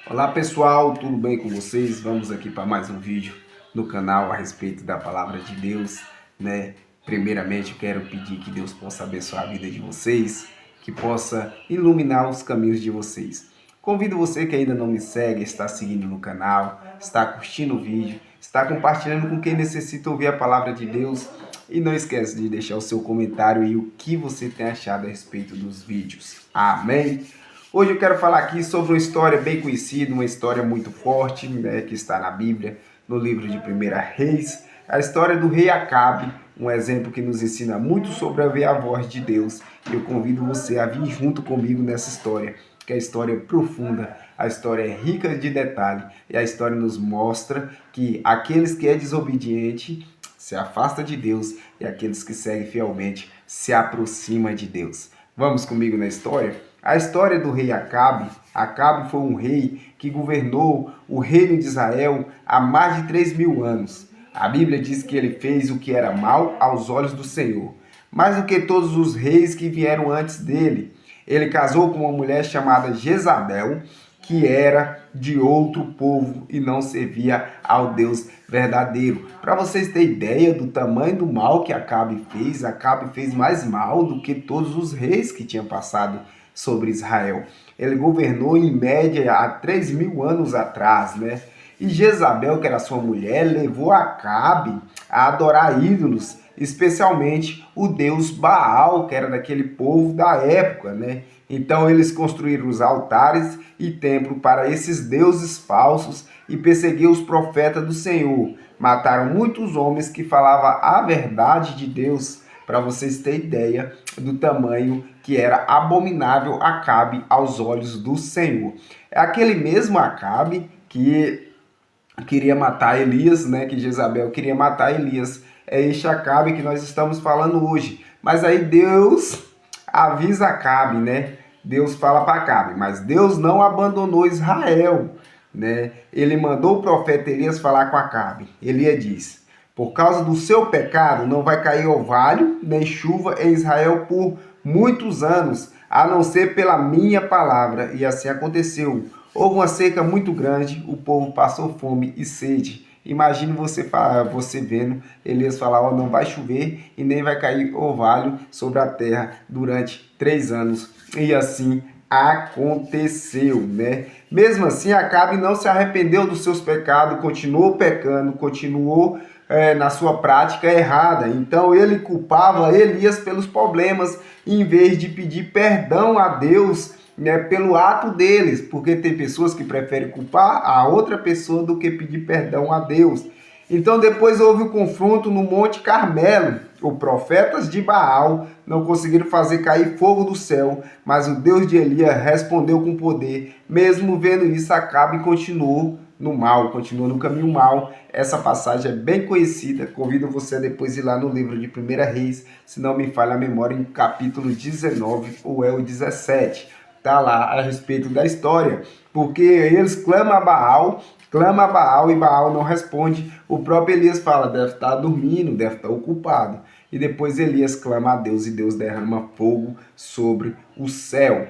Olá pessoal, tudo bem com vocês? Vamos aqui para mais um vídeo no canal a respeito da palavra de Deus, né? Primeiramente eu quero pedir que Deus possa abençoar a vida de vocês, que possa iluminar os caminhos de vocês. Convido você que ainda não me segue, está seguindo no canal, está curtindo o vídeo, está compartilhando com quem necessita ouvir a palavra de Deus e não esquece de deixar o seu comentário e o que você tem achado a respeito dos vídeos. Amém? Hoje eu quero falar aqui sobre uma história bem conhecida, uma história muito forte, né, que está na Bíblia, no livro de 1 Reis, a história do rei Acabe, um exemplo que nos ensina muito sobre ouvir a voz de Deus. Eu convido você a vir junto comigo nessa história, que a história é profunda, a história é rica de detalhe, e a história nos mostra que aqueles que é desobediente se afasta de Deus e aqueles que seguem fielmente se aproximam de Deus. Vamos comigo na história? A história do rei Acabe. Acabe foi um rei que governou o reino de Israel há mais de 3.000 anos. A Bíblia diz que ele fez o que era mal aos olhos do Senhor, mais do que todos os reis que vieram antes dele. Ele casou com uma mulher chamada Jezabel, que era de outro povo e não servia ao Deus verdadeiro. Para vocês terem ideia do tamanho do mal que Acabe fez mais mal do que todos os reis que tinham passado sobre Israel. Ele governou em média há 3.000 anos atrás, né? E Jezabel, que era sua mulher, levou Acabe a adorar ídolos, especialmente o deus Baal, que era daquele povo da época, né? Então eles construíram os altares e templo para esses deuses falsos e perseguiram os profetas do Senhor. Mataram muitos homens que falavam a verdade de Deus, para vocês terem ideia do tamanho que era abominável Acabe aos olhos do Senhor. É aquele mesmo Acabe que queria matar Elias, né? Que Jezabel queria matar Elias. É este Acabe que nós estamos falando hoje. Mas aí Deus avisa Acabe, né? Deus fala para Acabe, mas Deus não abandonou Israel, né? Ele mandou o profeta Elias falar com Acabe. Elias diz: por causa do seu pecado não vai cair orvalho nem chuva em Israel por muitos anos, a não ser pela minha palavra. E assim aconteceu. Houve uma seca muito grande, o povo passou fome e sede. Imagine você vendo Elias falar: oh, não vai chover e nem vai cair orvalho sobre a terra durante 3 anos. E assim aconteceu, né? Mesmo assim, Acabe não se arrependeu dos seus pecados, continuou pecando, continuou na sua prática errada. Então ele culpava Elias pelos problemas, em vez de pedir perdão a Deus, né, pelo ato deles, porque tem pessoas que preferem culpar a outra pessoa do que pedir perdão a Deus. Então depois houve o confronto no Monte Carmelo. Os profetas de Baal não conseguiram fazer cair fogo do céu, mas o Deus de Elias respondeu com poder. Mesmo vendo isso, Acabe continuou no mal, continuou no caminho mal. Essa passagem é bem conhecida. Convido você a depois ir lá no livro de 1 Reis, se não me falha a memória, em capítulo 19 ou é o 17. Está lá a respeito da história, porque eles clamam a Baal e Baal não responde. O próprio Elias fala: deve estar dormindo, deve estar ocupado. E depois Elias clama a Deus e Deus derrama fogo sobre o céu.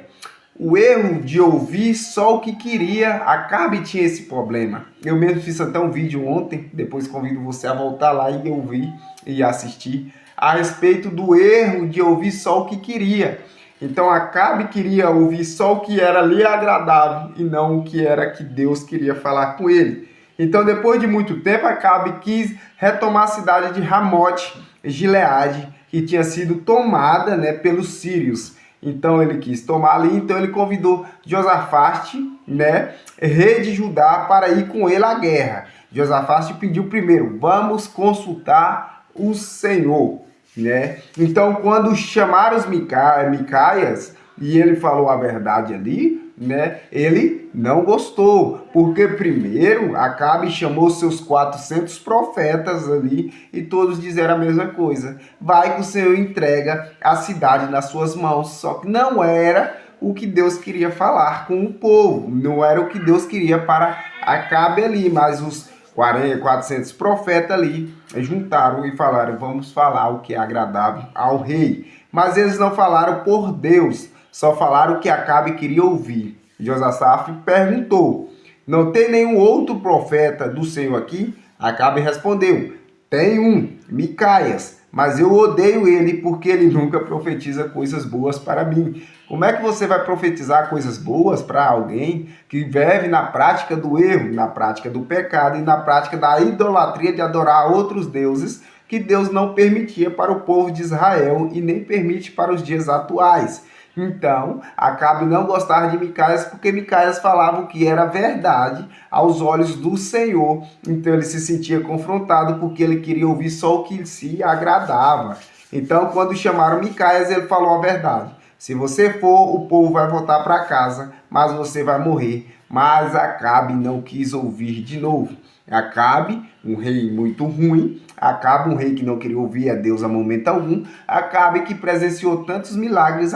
O erro de ouvir só o que queria, Acabe tinha esse problema. Eu mesmo fiz até um vídeo ontem, depois convido você a voltar lá e ouvir e assistir, a respeito do erro de ouvir só o que queria. Então Acabe queria ouvir só o que era lhe agradável e não o que era que Deus queria falar com ele. Então depois de muito tempo, Acabe quis retomar a cidade de Ramote Gileade, que tinha sido tomada, né, pelos sírios. Então ele quis tomar ali, então ele convidou Josafate, né, rei de Judá, para ir com ele à guerra. Josafate pediu primeiro: vamos consultar o Senhor, né? Então quando chamaram os Micaias e ele falou a verdade ali, né, ele não gostou, porque primeiro Acabe chamou seus 400 profetas ali e todos disseram a mesma coisa: vai que o Senhor entrega a cidade nas suas mãos. Só que não era o que Deus queria falar com o povo, não era o que Deus queria para Acabe ali, mas os 400 profetas ali juntaram e falaram: vamos falar o que é agradável ao rei. Mas eles não falaram por Deus, só falaram o que Acabe queria ouvir. Josafate perguntou: Não tem nenhum outro profeta do Senhor aqui? Acabe respondeu: tem um, Micaias, mas eu odeio ele porque ele nunca profetiza coisas boas para mim. Como é que você vai profetizar coisas boas para alguém que vive na prática do erro, na prática do pecado e na prática da idolatria de adorar outros deuses que Deus não permitia para o povo de Israel e nem permite para os dias atuais? Então, Acabe não gostava de Micaias porque Micaias falava o que era verdade aos olhos do Senhor. Então ele se sentia confrontado porque ele queria ouvir só o que se agradava. Então, quando chamaram Micaias, ele falou a verdade. Se você for, o povo vai voltar para casa, mas você vai morrer. Mas Acabe não quis ouvir de novo. Acabe, um rei muito ruim, Acabe, um rei que não queria ouvir a Deus a momento algum, Acabe que presenciou tantos milagres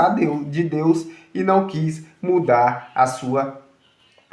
de Deus e não quis mudar a sua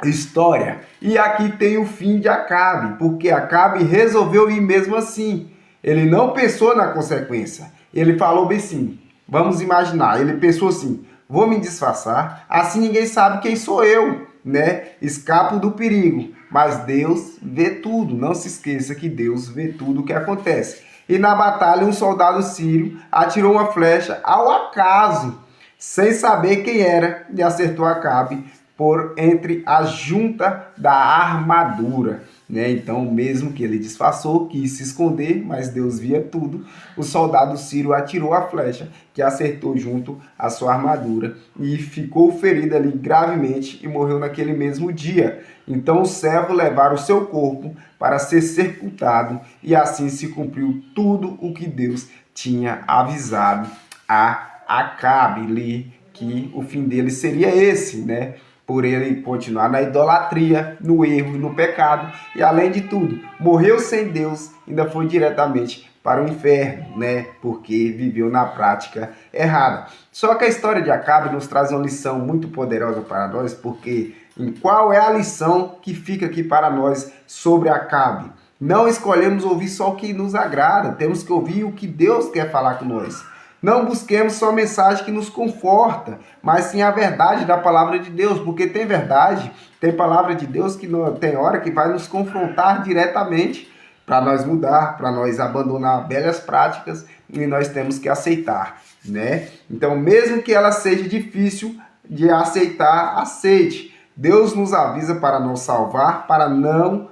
história. E aqui tem o fim de Acabe, porque Acabe resolveu ir mesmo assim. Ele não pensou na consequência. Ele falou bem assim, vamos imaginar, ele pensou assim, vou me disfarçar, assim ninguém sabe quem sou eu, né? Escapo do perigo. Mas Deus vê tudo, não se esqueça que Deus vê tudo o que acontece. E na batalha, um soldado sírio atirou uma flecha ao acaso, sem saber quem era, e acertou Acabe por entre a junta da armadura, né? Então, mesmo que ele disfarçou, quis se esconder, mas Deus via tudo, o soldado sírio atirou a flecha que acertou junto à sua armadura e ficou ferido ali gravemente e morreu naquele mesmo dia. Então os servos levaram o seu corpo para ser sepultado e assim se cumpriu tudo o que Deus tinha avisado a Acabe, que o fim dele seria esse, né? Por ele continuar na idolatria, no erro e no pecado, e além de tudo, morreu sem Deus, ainda foi diretamente para o inferno, né? Porque viveu na prática errada. Só que a história de Acabe nos traz uma lição muito poderosa para nós, porque em qual é a lição que fica aqui para nós sobre Acabe? Não escolhemos ouvir só o que nos agrada, temos que ouvir o que Deus quer falar com nós. Não busquemos só mensagem que nos conforta, mas sim a verdade da palavra de Deus, porque tem verdade, tem palavra de Deus que não, tem hora que vai nos confrontar diretamente para nós mudar, para nós abandonar velhas práticas e nós temos que aceitar, né? Então, mesmo que ela seja difícil de aceitar, aceite. Deus nos avisa para nos salvar, para não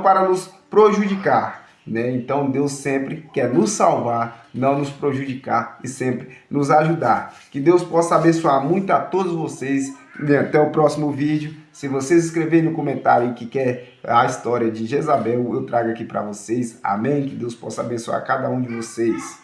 para nos prejudicar, né? Então Deus sempre quer nos salvar, não nos prejudicar e sempre nos ajudar. Que Deus possa abençoar muito a todos vocês e até o próximo vídeo. Se vocês escreverem no comentário que quer a história de Jezabel, eu trago aqui para vocês. Amém? Que Deus possa abençoar cada um de vocês.